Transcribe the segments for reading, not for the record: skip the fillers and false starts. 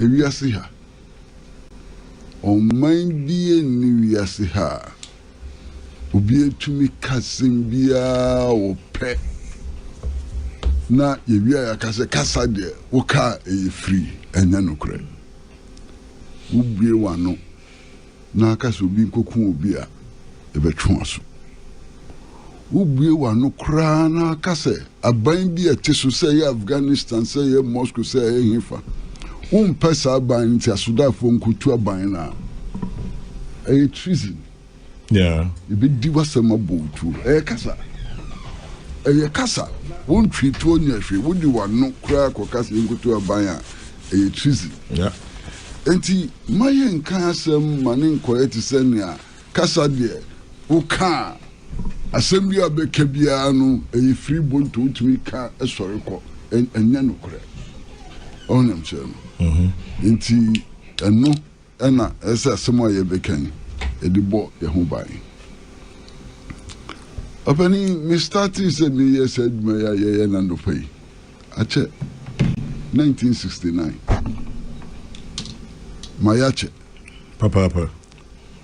wiase ha ɔman bi ni wiase ha obi etumi kasem bia opɛ na yewia ya kasa de woka e free enya nokre ubie wano na kasa obi nkokun obi a ebetwe aso ubie wano kra na kasa aban bi eteso say Afghanistan say Moscow say hifa pesa aban ti asudafo nkutu aban na e treason yeah ibi di wasama botu kasa won tweet on your free would you want no cry or cast into a buyer a treason. Yeah. Enti mayen kasem manin quiet senia casa dear who can assembly of the Kebiano a free bone to me car a sorry call and nano cry on them channel. Enti and no Anna as a somewhere you became a debot your home buying. Opening me starting said me yes said me ya nando pay. Ache 1969. My ache. Papa.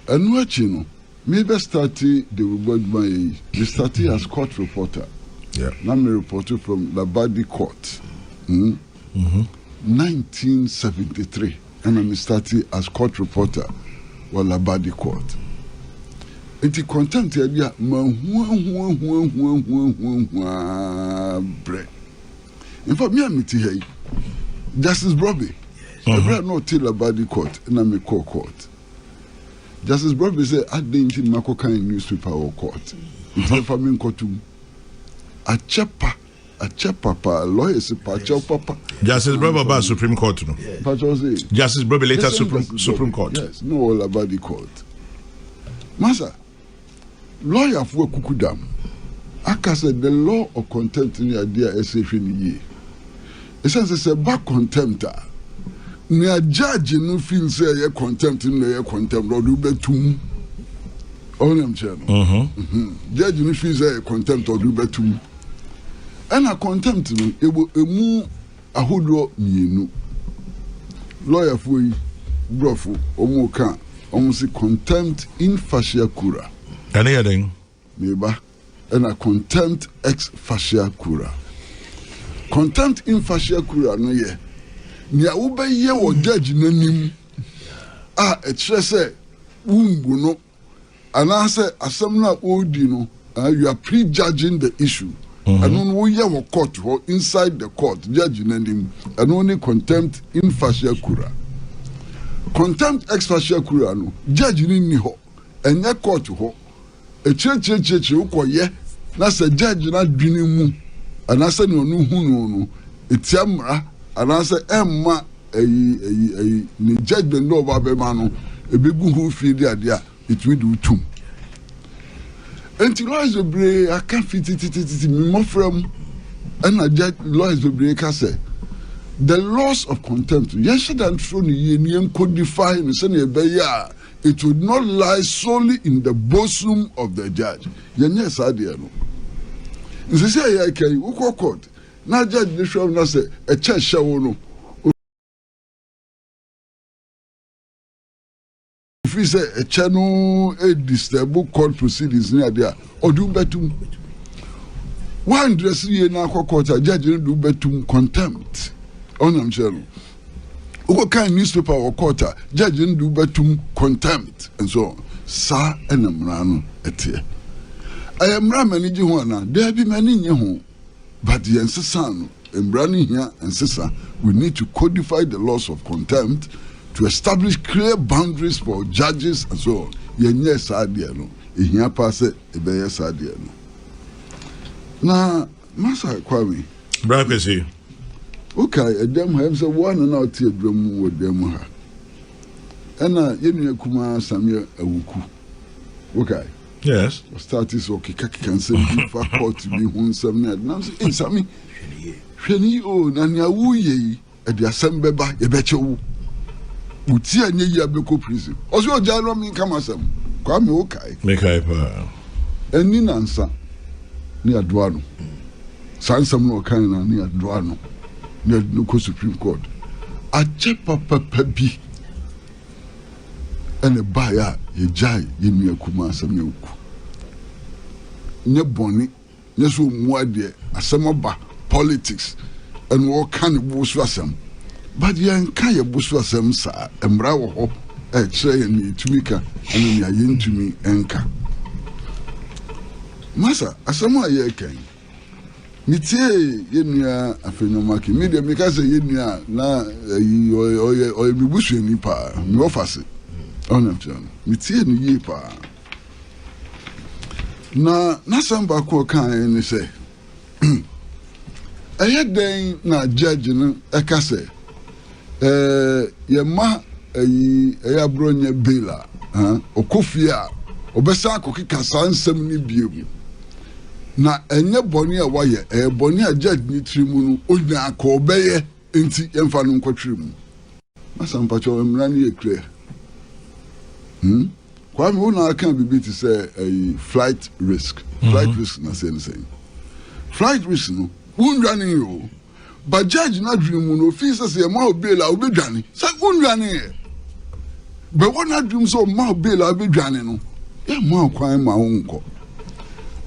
And what you know, me be starting the word my me started as court reporter. Yeah. Now me reporter from the body court. 1973. And I started as court reporter while the body court. Enti content ya bia bre. In fact me amiti here Justice Brobby the no tell about the court na me call court. Justice Brobby say I didn't mako kan newspaper or court. It's for me kotum a chepa pa lawyer se pa papa. Justice Brobby about Supreme Court no. Justice Brobby later Supreme Court. Yes, no all about the court. Masa lawyer for Kukudam. Aka said the law of contempt in the idea SF in the year. It says it's a back contempt. Near judge no feel say a contempt in the contempt or do betum. On them channel. Judge no feel say a contempt or do betum. And a contempt no it will move a hoodro you lawyer for brofo omoka almost contempt in fascia cura. Anything? Neighbor, and a contempt ex fascia cura. Contempt in fascia cura, no ye. Nia ube ye wo judge nanim. Etche se wumbu no. And I say asamna odi no. You are prejudging the issue. And on wo ye wo court or inside the court judge nanim. And only contempt in fascia cura. Contempt ex fascia cura no. Judge ni ho. And ye court ho. A church ukoye na se judge na dwene mu anase no no hu no etiamra anase emma ni judge no ba be ma no ebegu hu fi dia dia it will do tum enti lawyers obre aka fititititi mi mofram and a judge lawyers obre ka say the laws of contempt yes should throw ni yen codify no say na be ya it would not lie solely in the bosom of the judge. Yes, I dear no. If you say I can you court. Now judge the show na say a church show no. If you say a channel a disturb court proceedings near there or do betum. One dress ye na court judge do betum contempt. On them channel. What kind newspaper or quarter, judge didn't do betum contempt and so on. Sa and Amrano etie. I am Ramani Juana, there be many home, but the ancestor and Branny here and Sissa, we need to codify the laws of contempt to establish clear boundaries for judges and so on. Yes, I dear no. Here pass it, a yes, I dear no. Now, Massa Kwame. Kwesi. Okay, a damn have the one and out here drum with them. And you kuma Sammy Awuku. Okay. Yes. Started so Kaki can say for court to be one some night. Now say, Sammy, Shani o Nanya Wuye at the assembly by a better Uti and ye abeko prison. Also, Jano mean come as some. Kwame okay. Make and in answer near Duano. Sansam no kind near Duano. Near Nuko Supreme Court. ache papa bi ene baya ye jai ye nua kuma asem ye oku nye boni nye so muade asem oba politics and what kind of busu asem but ye nka ye busu asem sa emra wo ho e kire ye ni tumika ene ya ye ntumi enka masa asem a ye kan mitie ye nua Afenyo Markin media meka say ye nua na oye bibusu ni pa mi ofase ona mchana mitie ni ye pa na samba ko kan ni say den na judge no eka say ye ma abronya bela okofia obesa akokika sansem ni biemu na enye boni a waye boni a judge ni trimu no onya akobeye enti emfa no nkotwiremu masamba cho emra ni ekre Kwame una can be to say a flight risk risk na say flight risk no unrani yo but judge na dream no feel say ma bail a obedwane say unrani but what na dream so ma bail a obedwane no ya ma kwan ma unko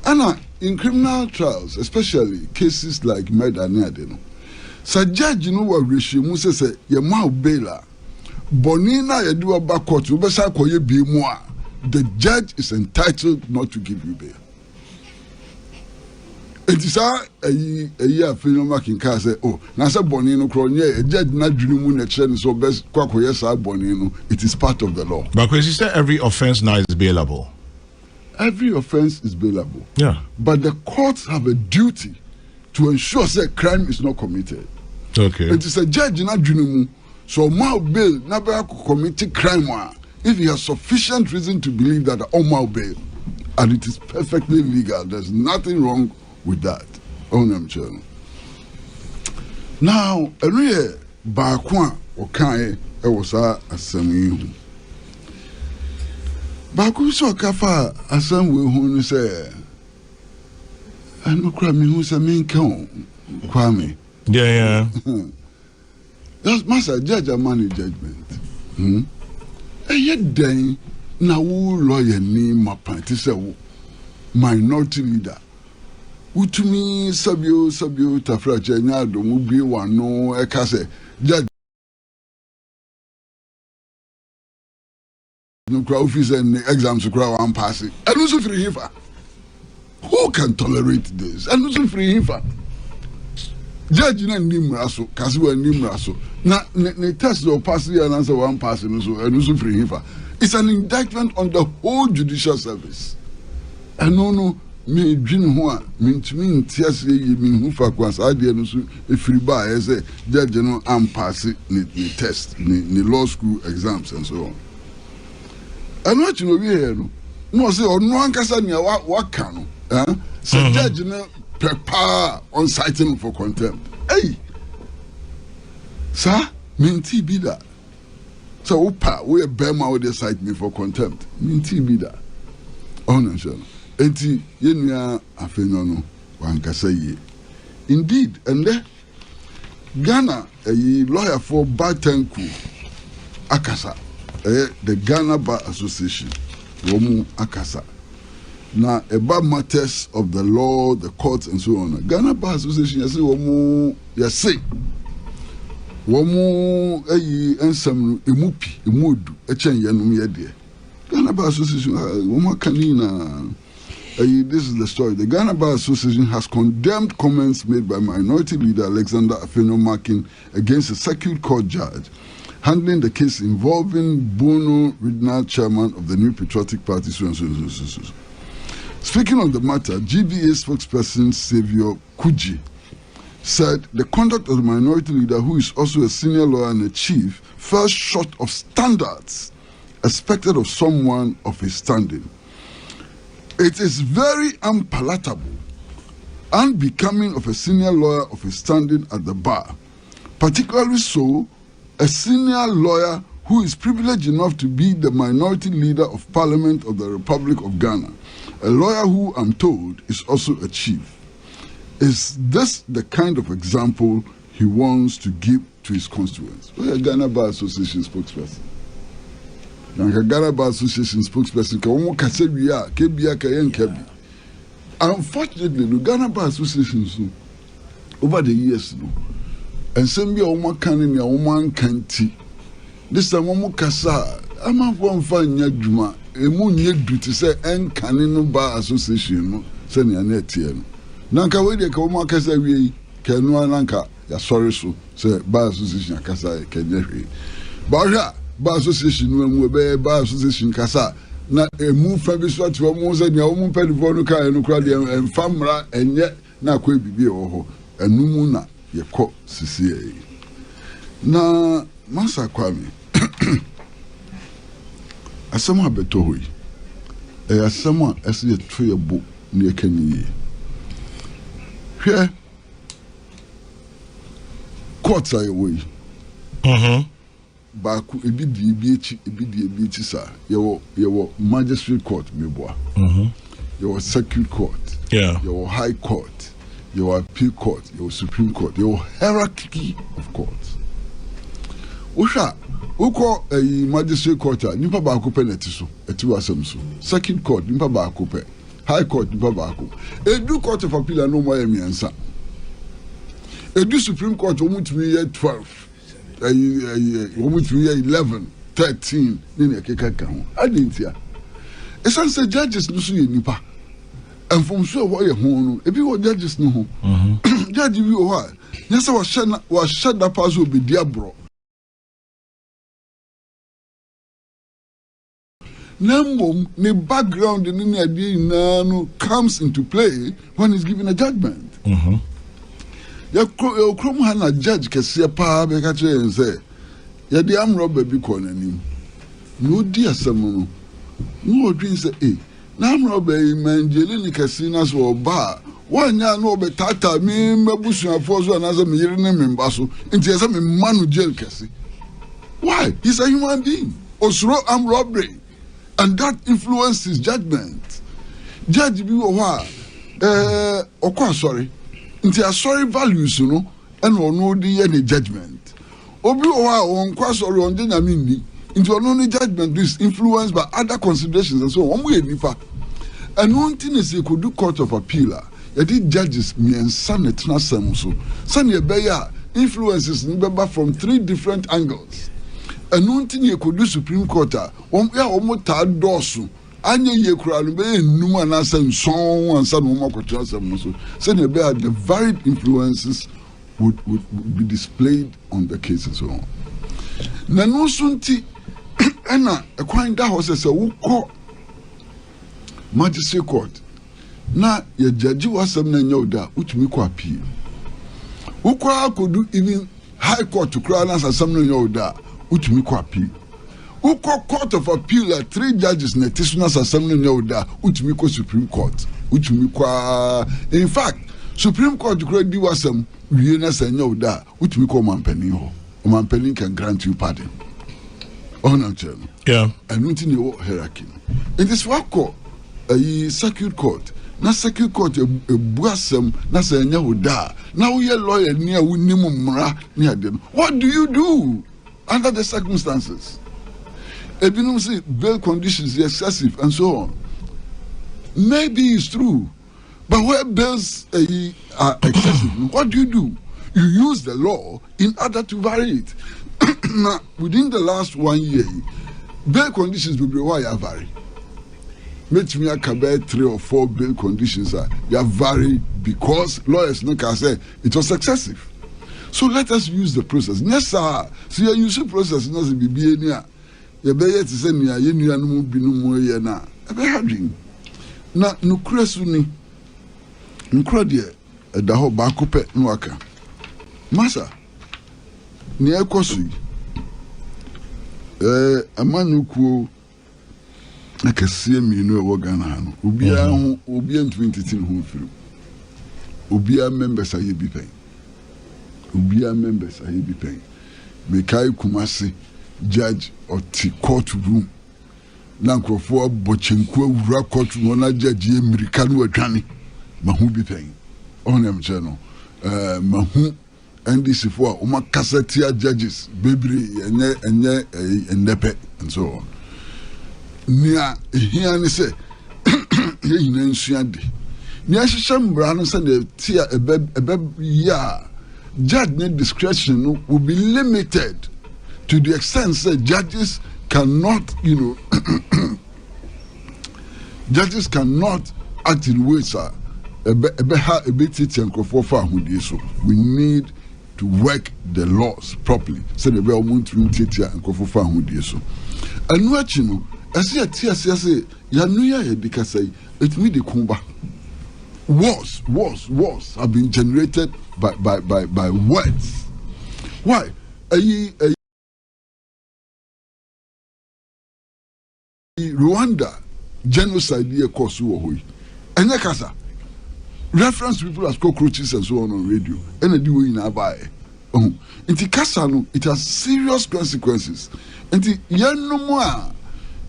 ana in criminal trials especially cases like murder na ade no say judge no wa rehwemu say ya ma bail a bonina ya do ba court we be say koye bi mu a the judge is entitled not to give you bail. It is Afenyo Markin can say, oh, na say bonino kronye a judge na dream na chen so best kwakoye sa bonino. It is part of the law. But Kwesi said every offense now is bailable. Every offense is bailable. Yeah. But the courts have a duty to ensure that crime is not committed. Okay. It is a judge na dream so ma bail na be commit crime if he has sufficient reason to believe that Omar bail, and it is perfectly legal, there's nothing wrong with that. Now, Area Bakwa Okaye, it was a Sammy. Baku so kafa Asam who say, I no crime who's a main count, Kwame. Yeah. That's Master Judge a money judgment. Yet then, now lawyer name my party say minority leader. Utumi sabio tafrache nyado mubi wano ekase judge no crowd fees and exams crowd one pass it. And also free hifa. Who can tolerate this? And also free hifa. Judge na nimraso kasiwa nimraso na ne test or pass the answer one pass and also free hifa. It's an indictment on the whole judicial service. And no me dream ho a me ntimi ntiase ye me hu fa kwas ade no so efiri ba e say judge no am pass ni test ni law school exams and so on. And what you know we here no say ono ankasa nia wa ka no say judge no prepare on citing for contempt. Hey, sir, minti be that. So, opa, we a bema would cite me for contempt. Minti be that. Oh, no, sure. Enti, yenya Afenyo no, wankasa ye. Indeed, and there, Ghana, a lawyer for Batenku, Akasa, the Ghana Bar Association, Womu Akasa. Now, about matters of the law, the courts, and so on. Ghana Bar Association, you say, Womu, you say, Womu, ensam, imudu, echen yanum yede. Ghana Bar Association, Womu Kanina. This is the story. The Ghana Bar Association has condemned comments made by Minority Leader Alexander Afenyo Markin against a circuit court judge handling the case involving Bono, regional chairman of the New Patriotic Party. Speaking on the matter, GBA spokesperson Saviour Kuji said the conduct of the minority leader, who is also a senior lawyer and a chief, fell short of standards expected of someone of his standing. It is very unpalatable, unbecoming of a senior lawyer of his standing at the bar, particularly so a senior lawyer who is privileged enough to be the minority leader of Parliament of the Republic of Ghana, a lawyer who, I'm told, is also a chief. Is this the kind of example he wants to give to his constituents. We are Ghana Bar Association spokesperson. Ghana Bar Association spokesperson unfortunately, the Ghana Bar Association over the years and some be a woman can in a woman can't. This time woman kasa I'm a one fine yaduma a moon yet to say and canin bar association send your net here. Nanka way the Koma Kasa we can no nanka ya sorry so say bar association kasa can you bar association when we be bar association kasa na a move from this what you almost said your own penny for no car and crowd and famra and yet na kwe bibi oho and numuna ye ko CCA na masa kwame asama beto hoyi asama ase tro ye bo na ye kaniye hwe court aye woyi baku ebi echi sa yewo magistrate court meboa yewo circuit court yewo high court yewo appeal court yewo supreme court yewo hierarchy of courts usha uko magistrate court nipa ba ko penalty so eti wasam so circuit court nipa ba ko pe high court nipa ba ko edu court of appeal no mo yemiansa edu supreme court omutumi ye 12 11, 13, nini akeka ho. Adentia. Esan say judges no so ye nipa. And from so what ye ho no, ebi wo judges no ho. Judge bi wo ha. Nyasa wa shada pass obi diabro. Nambo ne background ni ade na no comes into play when he's given a judgment. Ya krom ha na judge kese pa be ka che say ya di am robber bi ko nanim no di asem no no odwin say na am robber manjeli ni kese na so ba wanya no be tata mi mabusuafo so na say me yire ne memba so nti say me manu jail kese. Why? He's a human being. Osro am robbery and that influences judgment. Judge bi wo ha okwa sorry nti asori values no and ono di ye ne judgment obi o ha on kwa sorry on de nyame ni nti ono ne judgment is influenced by other considerations and so on we nipa and one thing is you could do court of appeal ya di judges me and senate na sam so sane be ya influences ni beba from 3 different angles and one thing you could do supreme court on ya omuta dosu anya ye kura no be enum anasa nson ansa no makoto asem so say the varied influences would be displayed on the cases so na no sunti ena ekwan da ho se wo ko magistrate court na ye judge wasem na nya oda utumi ko appeal wo ko akodu even high court kura na asem na nya oda utumi ko appeal Uko court of appeal 3 judges na National Assembly nyoda utumi ko Supreme Court utumi kwa in fact Supreme Court could do wasam wie na nyoda utumi ko mampani ho mampani can grant you pardon otchere and nothing no hierarchy it is wako circuit court na circuit court ebuasam na nyoda na wo ye lawyer ni a wonimu mra ni ade what do you do under the circumstances? Ebinum say bail conditions are excessive and so on. Maybe it's true, but where bails are excessive, what do? You use the law in order to vary it. Now, within the last 1 year, bail conditions will be why I vary. Make me a 3 or 4 bail conditions they vary because lawyers no can say it was excessive. So let us use the process. Yes, sir. See, you use the process, not the BBA. Ye be yet say nia ye nua no mu binu mu ye na e be hadwin na nukura su ni nukura de da ho ba ko pe no aka masa ni ekosu amanuku akasie mi no e wo Ghana ha no obia ho obia 2013 ho firu obia members aye bi pen obia members aye bi pen me kai kumase judge or courtroom na nkrofo bochenku awura courtroom na judge America no atwane mahu bi pen onem che no mahu NDC for Kassetia judges, baby, and nepe, and so on. Nia, here and say, you know, Shandy. Nia Sham Brown said, Tia, a beb, ya. Judge discretion will be limited to the extent that judges cannot, judges cannot act in ways we need to work the laws properly. So the way want to teach and go for and what I see a tear say Yanuya Edikasai, it me the kumba. Wars have been generated by words. Why? Rwanda genocide here cause and yakasa reference people as cockroaches and so on radio and the way in abaye inti kasa no it has serious consequences inti yenno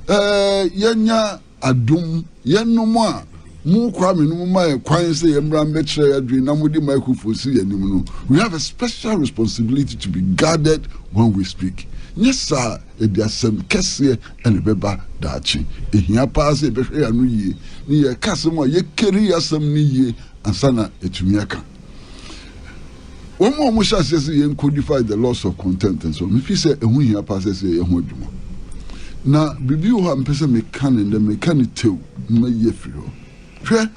yenya adum yenno mo mu kwame no ma kwan say yemra mbekire adwe na mudi microphone si yanim no we have a special responsibility to be guarded when we speak. Yes, sir, it is some kese and beba dachi. Ehia pass e behwe anu ye. Ni ye kasemo ye keri asem ni ye ansana etumiaka. Omo mo sha say ye codify the laws of content and so. Me fi say ehun hia pass say ye ho adwuma. Na bibi wo ha mpese me kan and me kan tew na ye firi ho. Hwe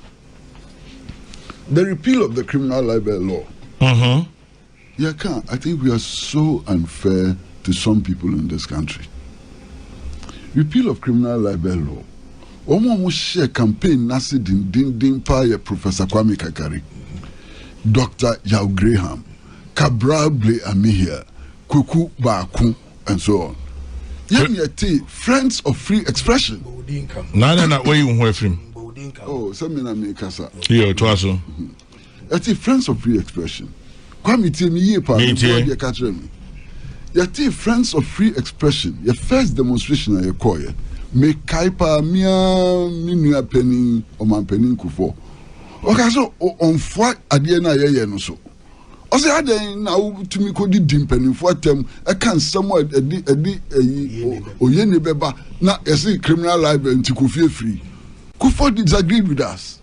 the repeal of the criminal libel law. I think we are so unfair to some people in this country. Repeal of criminal libel law. Omo share campaign nasi din pa Professor Kwame Kakari, Dr. Yao Graham, Cabral Ble Amihia, Kweku Baku, and so on. Yeti friends of free expression. Na where you were from? Oh, Sammy Kasa. Yeah, it was so. Yeti friends of free expression. Kwame Timi ye pa. Yeti friends of free expression. Your first demonstration at your choir. Make kaipa mia minua penny or man penny kufo. Okay, so on what adiana ye no so. I say aden now to me could dim penny for them. I can somewhere oyene beba na yesi criminal libel into Kufie free. Kufo disagreed with us.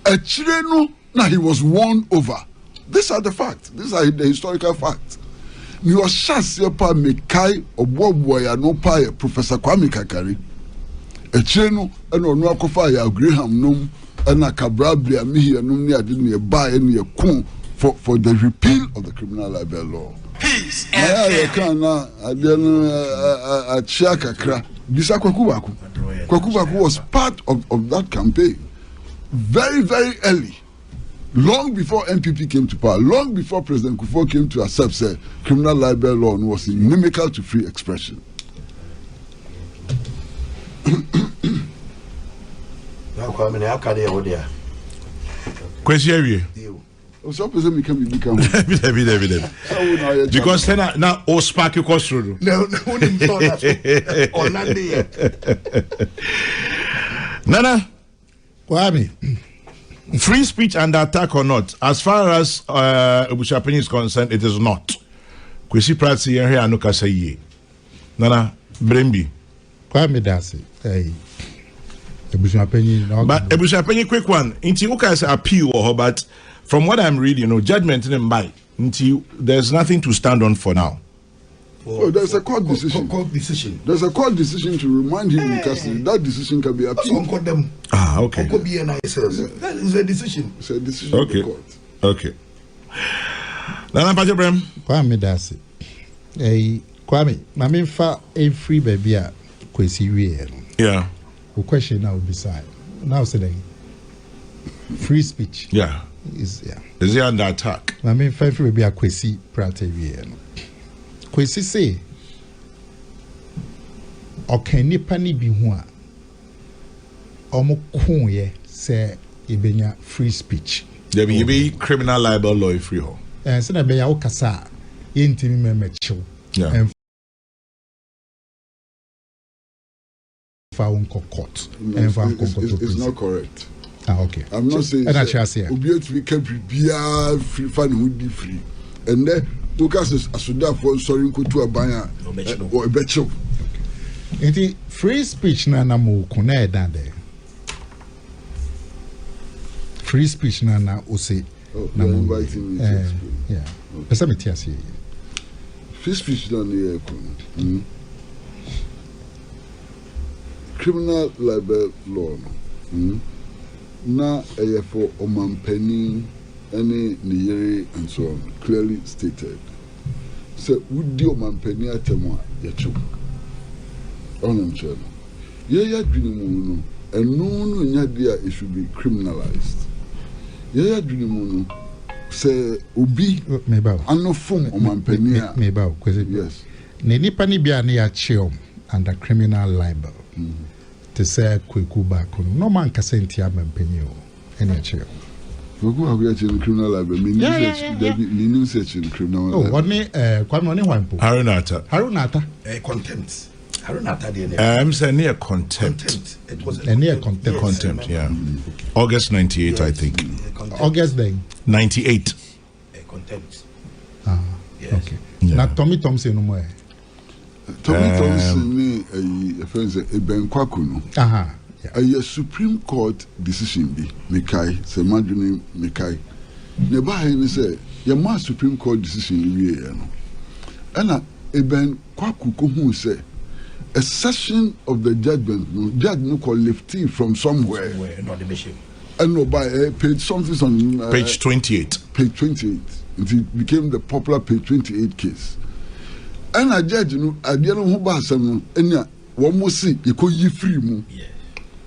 Otchere no na he was won over. These are the facts. These are the historical facts. You are shassia pa mekai or boya no pa Professor Kwame Kakari. Otchere no and on Akofa ya Graham num and a Cabral Ble Amihia num near didn't buy any kun for the repeal of the criminal libel law. Peace and Kwaku was part of that campaign very, very early. Long before MPP came to power, long before President Kufo came to accept, say, criminal libel law was inimical to free expression. Kwesi So person become because now all spark you cost through. No, Nana, Kwame. Free speech under attack or not? As far as Ebushapenyi is concerned, it is not. Kwesi Pratt here anuka say ye. Nana Brembi. Kwame dasi. Hey. Ebushapenyi. But Ebushapenyi quick one. Inti uka say appeal or but from what I'm reading, judgment in by until there's nothing to stand on for now. Oh, there's a court decision. There's a court decision to remind him in custody. That decision can be appealed. Okay. That is a decision. It's a decision of the court. Okay. Nana Pajabrem. Kwame dasi. Hey, Kwame, mami fa a free baby a Kwesi we. Yeah. The question now beside. Now say free speech. Yeah. Is he under attack? I mean, five will be a Kwesi Pratt. Kwesi say, okay, nipani bi hua. Omo kunye say ibenya free speech. There be criminal libel law free ho. And so na be ya okasa yentimi memechiw. Yeah. And found court. It's not correct. Ah, okay. I'm not saying and I shall say free fan would be free. and then Lucas is Asuda for sorry to a buyer or a betcho. It free speech na mo kuna dan there. Free speech na ose na mo inviting me to yeah. Pesa me tia see. Free speech na the criminal libel law na for omampani any niyere and so on clearly stated. So would the omampani atemo yacho on channel. Yeah, dream and no idea it should be criminalized. Yeah, dream say obi ano form omampani meba yes. Ne nipa ni bia na ya cheom under criminal libel. To say Kweku back no man can say tia mampani o any cheom. Kweku Agyarko in criminal libel meaning search in criminal. Oh, what me Kwame oni wampo. Haruna Atta. Contempt. Haruna Atta dey. I'm saying near contempt. It was near contempt. Contempt, yeah. August 98, yes. I think. August then. 98. Contempt. Ah, yes. Okay. Yeah. Now Tommy Thompson no more. Tommy Thompson ni a friend say Eben Kwaku no. Aha. A Supreme Court decision bi mekai say madwene mekai. Ne ba he ni say your ma Supreme Court decision wie ya no. Ana Eben Kwaku ko hu say a section of the judgment no judge no call lifting from somewhere not the bishop. And no by page something on page 28. Page 28. It became the popular page 28 case. And a judge no ade no ho ba asem no enya wo mo si e ko yi free mu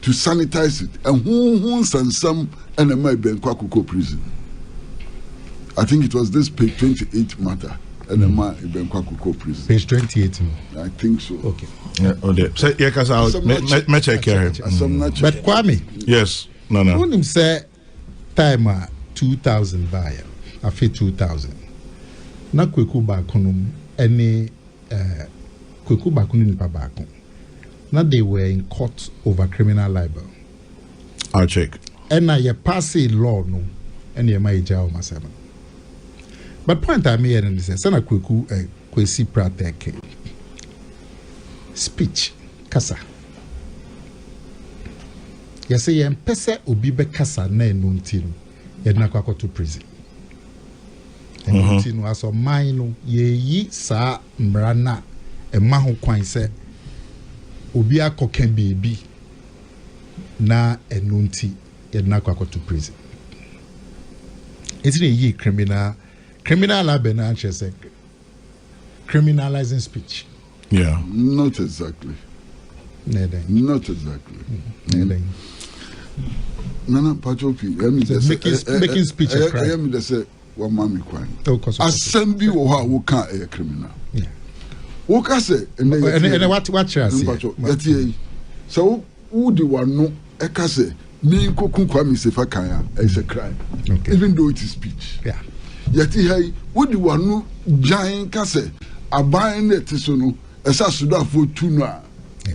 to sanitize it and who sansam and a my ben Kwaku prison. I think it was this page 28 matter and a my ben Kwaku prison. Page 28. I think so. Okay. Yeah, so yeah, cuz I check here. But Kwame. Yes. No. When him say time 2000 buyer, afi 2000. Na Kweku bakonum any Kweku bakonum ni pa bakon. Now they were in court over criminal libel. I'll check. And now you pass a law no, and you might jail myself. But point I made and say, "Sana Kweku Kwesi Pratt speech kasa." You say you pese obi be kasa na enunti no, you na kwako to prison. Enunti no aso man no ye yi sa mrana e ma ho kwan se obi akoka baby na enunti yedna kwako to prison. It's a criminal libel na say criminalizing speech. Yeah. Not exactly. Not exactly. Nana Pachopi, making speech a crime. I am the say one mammy crime. Assembly or how we can't a criminal. Yeah. What I say, and what you say? So, who do one know? I can say, me Koku Kwame Sefakaya is a crime, even though it is speech. Yeah. Yet, hey, what do one know? Giant Casse, a buying it is no, as a Sudan for tuna,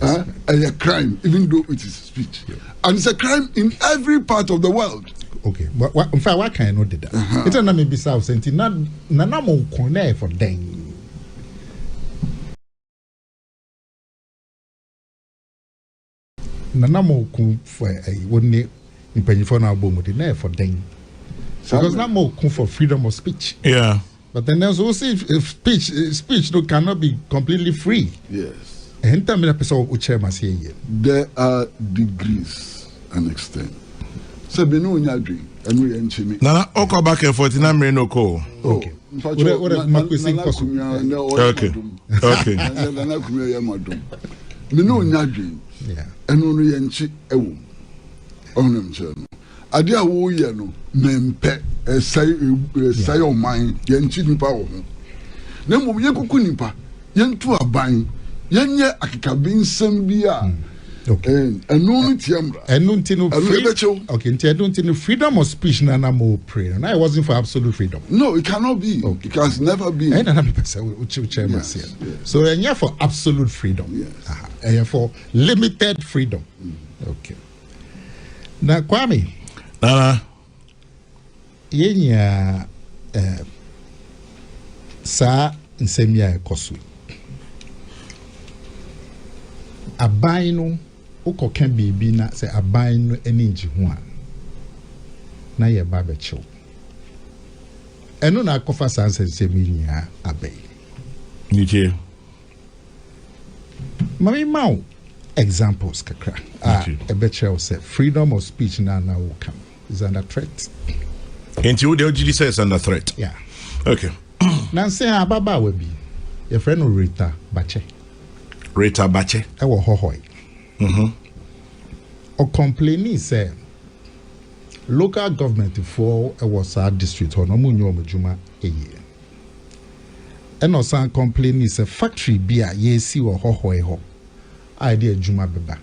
a crime, even though it is speech. Yeah. And it's a crime in every part of the world. Okay, but in fact, why can't I not do that? It's not maybe South Senti, Nana mo corner for them. Nana mo kun for a one in Penifona album for them. Because now more kun for freedom of speech. Yeah. But then there's also speech no cannot be completely free. Yes. And tell me the person otchere must hear you. There are degrees and extent. So be no nyadri and we enchimi. Nana oko back and forth na mre no ko. Okay. Okay. Okay. Nana kumya ya madum. Me no nyadri. Yeah. And no yenchi ewo. Onem chano. Ade a wo ye no mempe say o man yenchi nipa wo ho. Na mo ye kuku nipa yentu aban yenye akikabi nsem bia. Okay. And no tiamra. And no freedom. Okay, I don't think freedom of speech na more prayer. And I wasn't for absolute freedom. No, it cannot be. Okay. It has never been. And another person yes. So and yeah for absolute freedom. Yes. And for limited freedom. Okay. Now Kwame. Nana. Yenya sa nsɛm a ɛkɔ so aban no wokɔka biribi na sɛ aban no ani ngye ho a na yɛ ba bɛkyew ɛno na akɔfa saa nsɛm yi nyinaa abɛn Niche. mami ma examples kakra a bɛkyerɛw sɛ freedom of speech na will come is under threat. Until the OGD says under threat. Yeah. Okay. Nancy ababaawa bi your friend Rita Bache. Rita Bache. Ɛwɔ hɔhɔi. O complaining say local government for ɛwɔ saa district hɔ na ɔmo nyɛ ɔmo adwuma ɛyɛ. Ɛna ɔsan complaining say factory bi a yɛsi wɔ hɔhɔi hɔ a yɛde adwuma bɛba.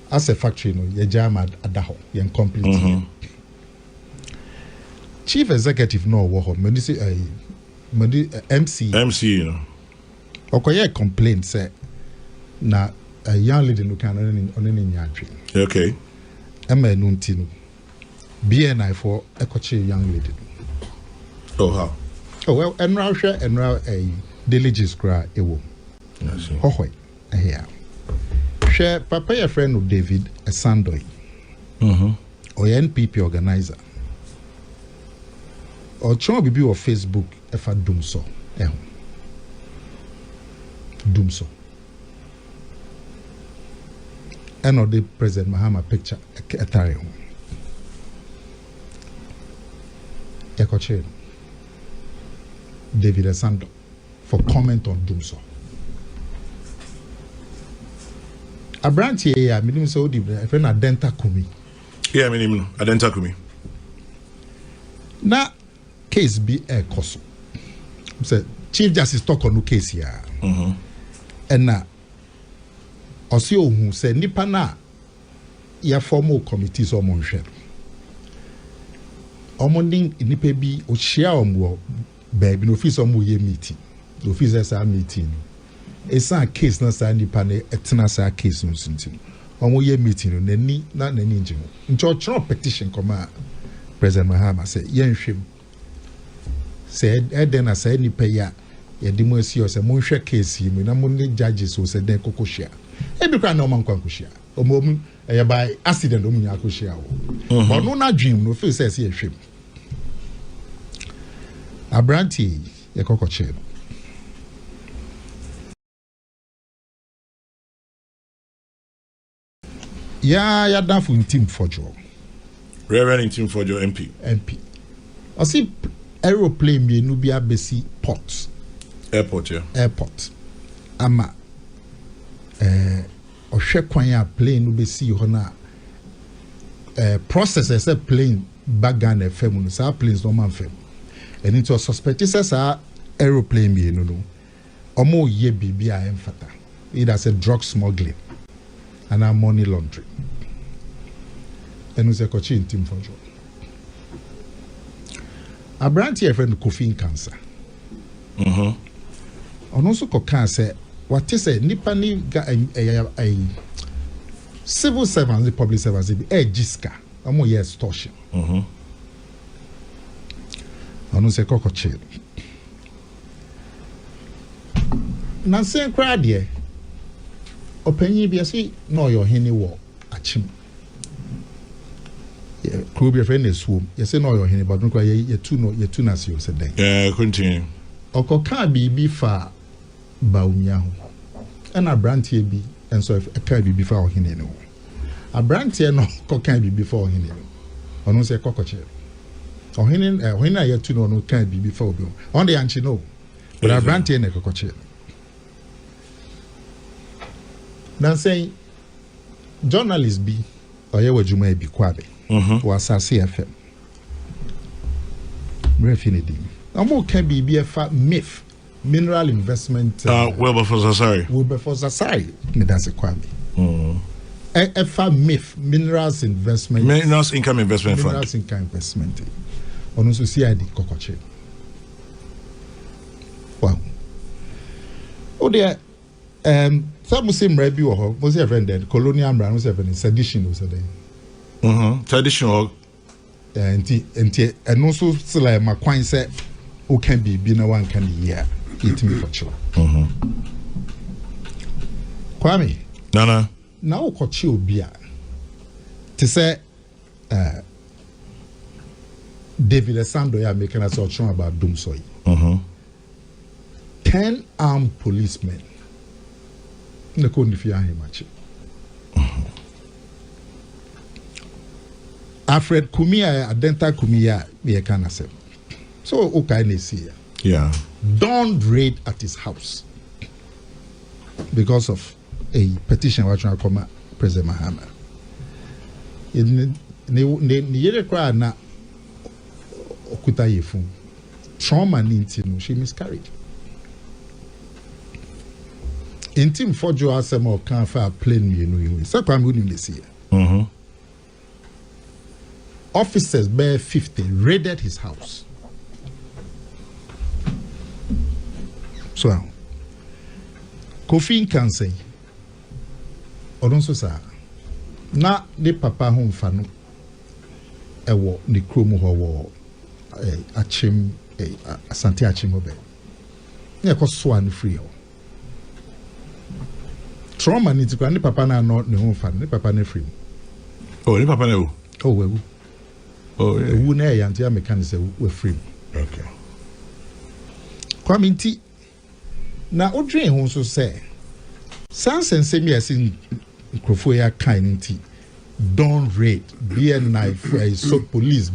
As a factory no yɛgya ama ada hɔ yɛn complete. Chief executive no wɔ hɔ mɛdi sɛ MC you know. Okoye complaint say na a young lady no can only nyatwe. Okay. Emma no nti no. BNI for ekoche young lady. Oh how? Oh well enra hwe enra alleges kra ewo. Yes. Hohoi here. Hwe papa your friend of David Asandoi. Oye NPP organizer. Or try bibi or Facebook efa dumso. Dumso. And or the President Mahama picture etare ho. Ekoche David Asando for comment on Dumso. Abranti ya minim so di friend Adenta Kumi. Yeah, minim Adenta Kumi. Na case be a koso. Say Chief Justice talk on no case here. And na osi ohun say nipa na ya formal committees o monhwe. Omonding nipa bi o share omwo baby no office omo ye meeting. The office say meeting. Esa case na sa nipa na etena sa case no sintin. Omo ye meeting no nani nje ho. Ncho petition koma President Mahama say yenhwem. Say eden na say nipa ya yɛde mo asi ɔsɛ mo hwɛ case yi mu na mo ne judges o sɛ den kokɔ hwia ebi kra na ɔman kwanko hwia ɔmo ɛyɛ by accident ɔmo nya akɔ hwia wo ɔno na dream no feel sɛ ɛsɛ ɛhwem abranti yɛ kokɔ kyɛ ya dafo ntim fɔjo Reverend Ntim Fɔjo MP ɔsi aeroplane mienu bi abesi port airport ama ɔhwɛ kwan a plane no besi hɔ na process ɛsɛ plane bagan FM no saa planes no man fam ɛni to suspect sɛ saa aeroplane mienu no ɔmo yɛ bibi a ɛmfata either say drug smuggling and money laundering ɛnu sɛ kɔkye Ntim Fɔjo Abranti a friend Kofi cancer. Ono so koka say what say nipa ni a civil servants the public servants be jiska amo ye extortion. Ono say kokoche. Na say kra de opanyi bi asi no your hene wo achim. Could be a friend is whom you say no your hen, but don't cry ye two na see you said then. Continue. Oko can be fa Bawumia and a branty be and so if a can be before him no. A branty no can be before him. Or no say cockatoo. Or when I yet to know no can be before you. On the anchi no. But a branty and a cockatoo. Now saying journalists be or you would you may be Kwabe. Was CFM. Refinity. Amo can be a fat myth. Mineral investment. Well before Zasari. Well before Zasari. That's a Kwame. A fat myth. Minerals investment. Minerals income investment fund. Minerals income investment. On also CID Cocoche. Wow. Oh dear. Some Muslim review or was a friend colonial brand was a sedition was a day. Traditional and also still my coin set who can be no one can hear it me for sure. Kwame, Nana. Now Kochi Obia to say David Asando ya making us all about Doomsoy. 10 armed policemen. Ne couldn't fear him much. Alfred Kumia, Adenta Kumia, me can say. So okay, see. Yeah. Don't raid at his house because of a petition which I come President Mahamadu. Ne cry na okuta yefun. Trauma ninti no she miscarried. Intim fojo asem o kan fa plane me no yin. So kwam go nim dey see. Officers bear 50 raided his house. So Kofi can say odon so sa na de papa home fa no ewo ne krom ho wo achim asante achim obe na ko so an free ho trauma ni ti kwa ne papa na no ne home fa ne papa na free Oh, ne papa na wo we oh yeah wu na ya ntia mechanic say we free okay kwa minti na odwen ho so say sansen se mi asin Akufo ya kind nti don't raid be a knife so police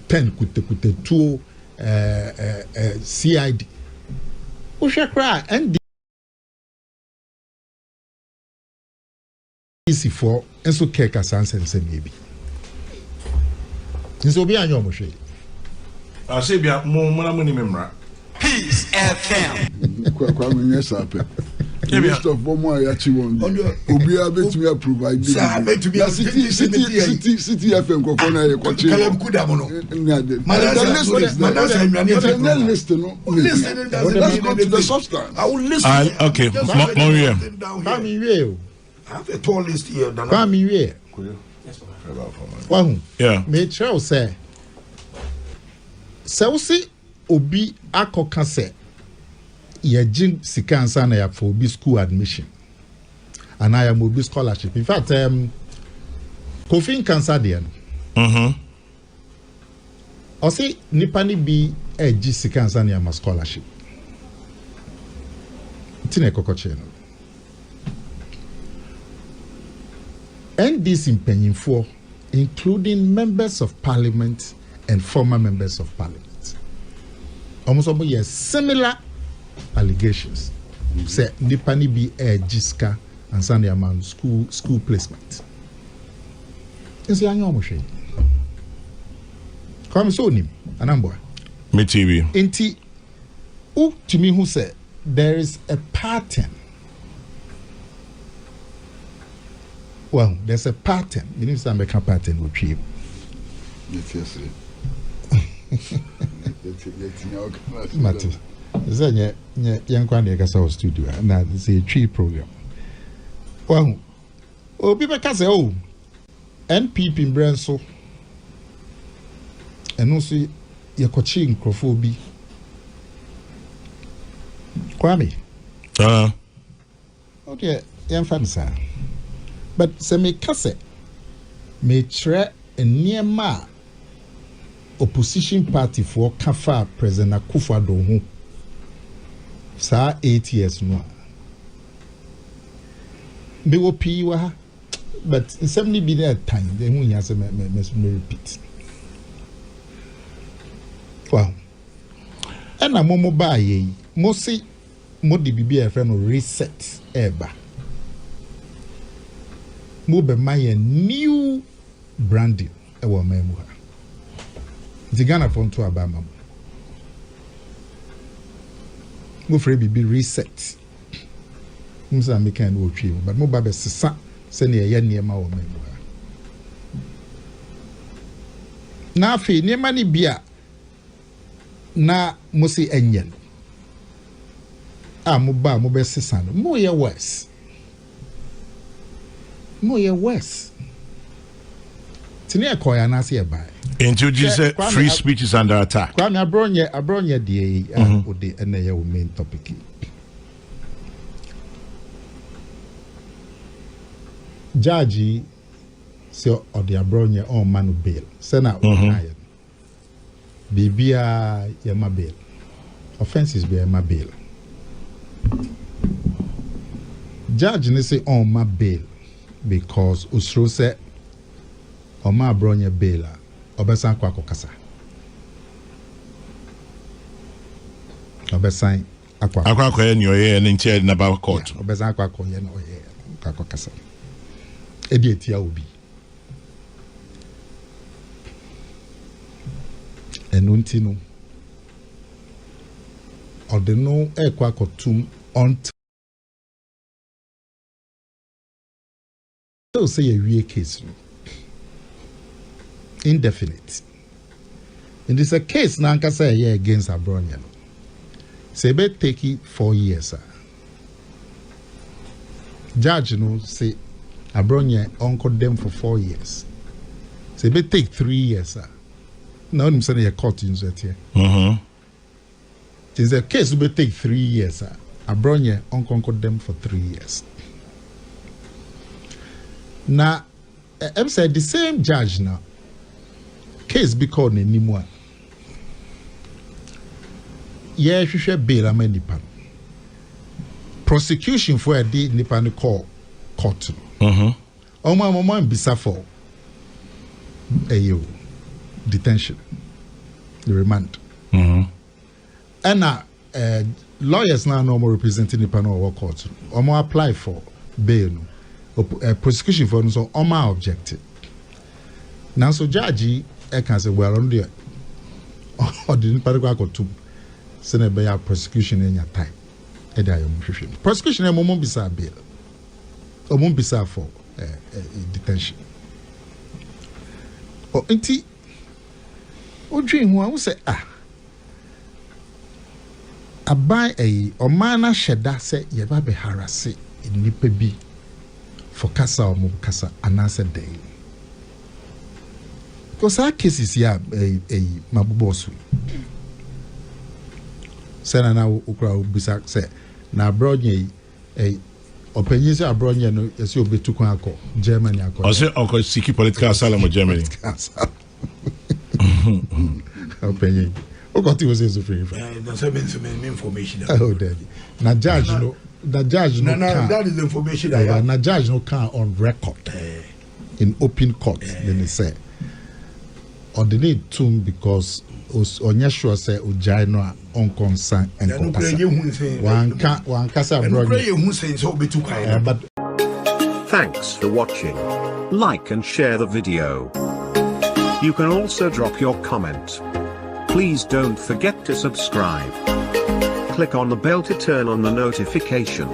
pen kute two CID o hwe kra and DC for enso keka sansen se mi bi nso bi anyo mo hwe say bia mo ni memra Peace FM. Kwa yes happen. List of Bomo Ayachi one. Obia betumi provide. Sir, betumi city FM kokona ye kwachi. Kalam kuda mono. Let's go to the substance. I will listen. Okay, I have a tall list here. Yeah. Me tell say. So see obi akoka se ye jin sika ansa na ya for obi school admission and I am obi scholarship. In fact Kofi cancer there no o say nipa ni bi eji sika ansa na ya scholarship tine kokoche no NDC mpanyimfo including members of parliament and former members of parliament almost yes similar allegations say nipani be a jiska and Sunday man school placement is ya nyo mo hwe come so nim anambo me TV enti u to me who said there is a pattern. Well, there's a pattern. You need to make a pattern with you. Yes. Mate, Zanya, young Kwani Kasa studio, and that is a tree program. Well, people can say, oh, NPP in Branso, and also your coaching Crofobie. Kwame. Okay, young fans, but Sammy Kase may try a near ma. Opposition party for Kafa President Akufo Addo sa 8 years no be wo pi wa but somebody be there time they hu nya say me repeat wow and amomo ba ye mo si mo de bibi e friend no reset eba mo be my new branding e wo memu ha the Ghana phone to Abama. Mo free be reset. Msa make an wo twi, but mo ba be sesa se ne ye niema wo memu. Na afi niema ni bia na mo si enyen. Mo ba mo be sesa no. Mo ye worse. Tini e koya na se e ba. Into Jesus, free speech is under attack. Kwame Abronye the ode ene your main topic. Judge so or the Abronye on manu bail. Sena Bibia yama bail. Offenses be yama bail. Judge ne say on my bail because Usro said on my Abronye bail. Obesan Kwaku kasa. Obesan Kwaku ye ni oye ni ntia na ba court. Obesan Kwaku ye na oye Kwaku kasa. Edi etia obi. Enunti no. Ode no Kwaku tum on. So say a wie case no. Indefinite. And it's a case Nanka say against Abronye. Say be take it 4 years. Sir. Judge no say Abronye uncle them for 4 years. Say be take 3 years. Sir. Now I'm saying a court in that here. It's a case be take 3 years. Sir. Abronye uncle them for 3 years. Now I'm saying the same judge now. Case be called Nimua. Yeah, she should bail a nipan. Prosecution for a day nipan call court. Mama bisa for a detention, the remand. And lawyers now no more representing nipan or court. Omo apply for bail. Prosecution for so Oma objected. Now so judge. I can say, well, on there, or didn't Paraguay to send a bear prosecution in your time. Prosecution, a moment beside bail, a moment beside for detention. Or auntie, or dream who I will say, I buy a or mana sheda say, ye baby harass in Nipebi for Casa or Mukasa, and answer day. Because our cases here a mabubosu. Sena na ukra bisak say na Abronye a opinion say Abronye no yesi obetu kwan akọ Germany akọ. O say onko siki political asylum in Germany. Opinion. O got it was so free. No some information. Oh daddy. Na judge no that is the information I have. Na judge no can on record in open court then they say or the need to because onye sure say ojai no on concern and one kasa but thanks for watching. Like and share the video. You can also drop your comment. Please don't forget to subscribe. Click on the bell to turn on the notification.